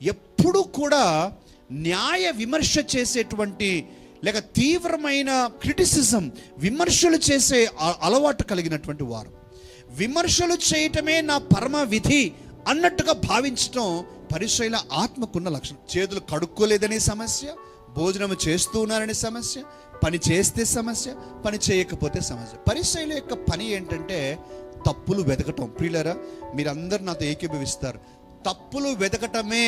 ఎప్పుడు కూడా న్యాయ విమర్శ చేసేటువంటి లేక తీవ్రమైన క్రిటిసిజం, విమర్శలు చేసే అలవాటు కలిగినటువంటి వారు. విమర్శలు చేయటమే నా పరమ విధి అన్నట్టుగా భావించటం పరిసయ్యుల ఆత్మకున్న లక్షణం. చేతులు కడుక్కోలేదనే సమస్య, భోజనం చేస్తూ ఉన్నారనే సమస్య, పని చేస్తే సమస్య, పని చేయకపోతే సమస్య. పరిసయ్యుల యొక్క పని ఏంటంటే తప్పులు వెతకటం. ప్రియులారా, మీరందరూ నాతో ఏకీభవిస్తారు. తప్పులు వెతకటమే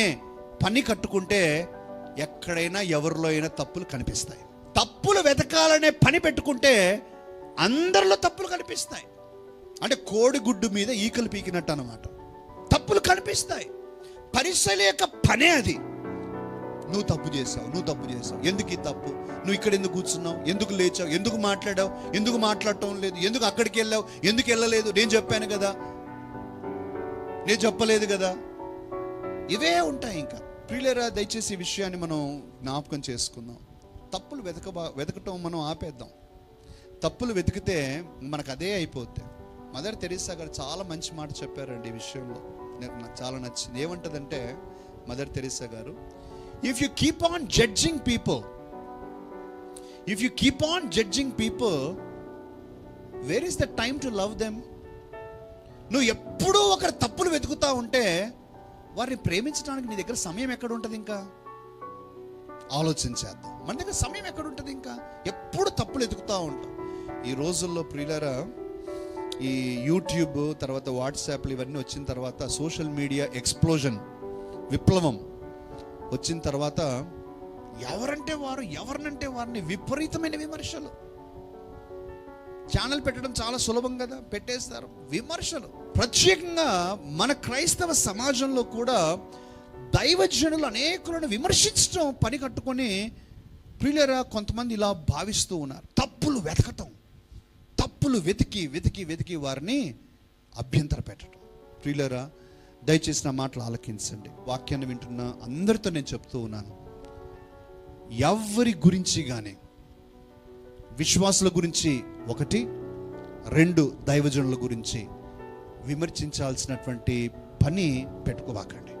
పని కట్టుకుంటే ఎక్కడైనా ఎవరిలో అయినా తప్పులు కనిపిస్తాయి. తప్పులు వెతకాలనే పని పెట్టుకుంటే అందరిలో తప్పులు కనిపిస్తాయి. అంటే కోడిగుడ్డు మీద ఈకలు పీకినట్టు అన్నమాట. తప్పులు కనిపిస్తాయి. పరిసయ్యుల యొక్క పనే అది. నువ్వు తప్పు చేసావు, నువ్వు తప్పు చేసావు, ఎందుకు ఈ తప్పు, నువ్వు ఇక్కడ ఎందుకు కూర్చున్నావు, ఎందుకు లేచావు, ఎందుకు మాట్లాడావు, ఎందుకు మాట్లాడటం లేదు, ఎందుకు అక్కడికి వెళ్ళావు, ఎందుకు వెళ్ళలేదు, నేను చెప్పాను కదా, నేను చెప్పలేదు కదా. ఇవే ఉంటాయి. ఇంకా ప్రియులారా, దయచేసి ఈ విషయాన్ని మనం జ్ఞాపకం చేసుకుందాం. తప్పులు వెతకటం మనం ఆపేద్దాం. తప్పులు వెతికితే మనకు అదే అయిపోద్ది. మదర్ తెరీసా గారు చాలా మంచి మాట చెప్పారండి ఈ విషయంలో. నాకు చాలా నచ్చింది. ఏమంటదంటే మదర్ తెరీసా గారు, if you keep on judging people, where is the time to love them? నువ్వు ఎప్పుడూ ఒకరి తప్పులు వెతుకుతా ఉంటే వారిని ప్రేమించడానికి నీ దగ్గర సమయం ఎక్కడ ఉంటుంది? ఇంకా ఆలోచించేద్దాం. మన దగ్గర సమయం ఎక్కడ ఉంటుంది? ఇంకా ఎప్పుడు తప్పులు వెతుకుతూ ఉంటాం. ఈ రోజుల్లో ప్రియులారా, ఈ యూట్యూబ్ తర్వాత వాట్సాప్లు ఇవన్నీ వచ్చిన తర్వాత, సోషల్ మీడియా ఎక్స్ప్లోజన్, విప్లవం వచ్చిన తర్వాత ఎవరంటే వారు, ఎవరినంటే వారిని విపరీతమైన విమర్శలు. ఛానల్ పెట్టడం చాలా సులభం కదా, పెట్టేస్తారు. విమర్శలు ప్రత్యేకంగా మన క్రైస్తవ సమాజంలో కూడా దైవజనులు అనేకులను విమర్శించడం పని కట్టుకొని ప్రియులారా కొంతమంది ఇలా భావిస్తూ ఉన్నారు. తప్పులు వెతకటం, తప్పులు వెతికి వారిని అభ్యంతర పెట్టడం. ప్రియులారా, దయచేసి నా మాటలు ఆలకించండి. వాక్యాన్ని వింటున్న అందరితో నేను చెప్తూ ఉన్నాను, ఎవరి గురించి కానీ, విశ్వాసుల గురించి 1, 2 దైవజనుల గురించి విమర్శించాల్సినటువంటి పని పెట్టుకోవాకండి.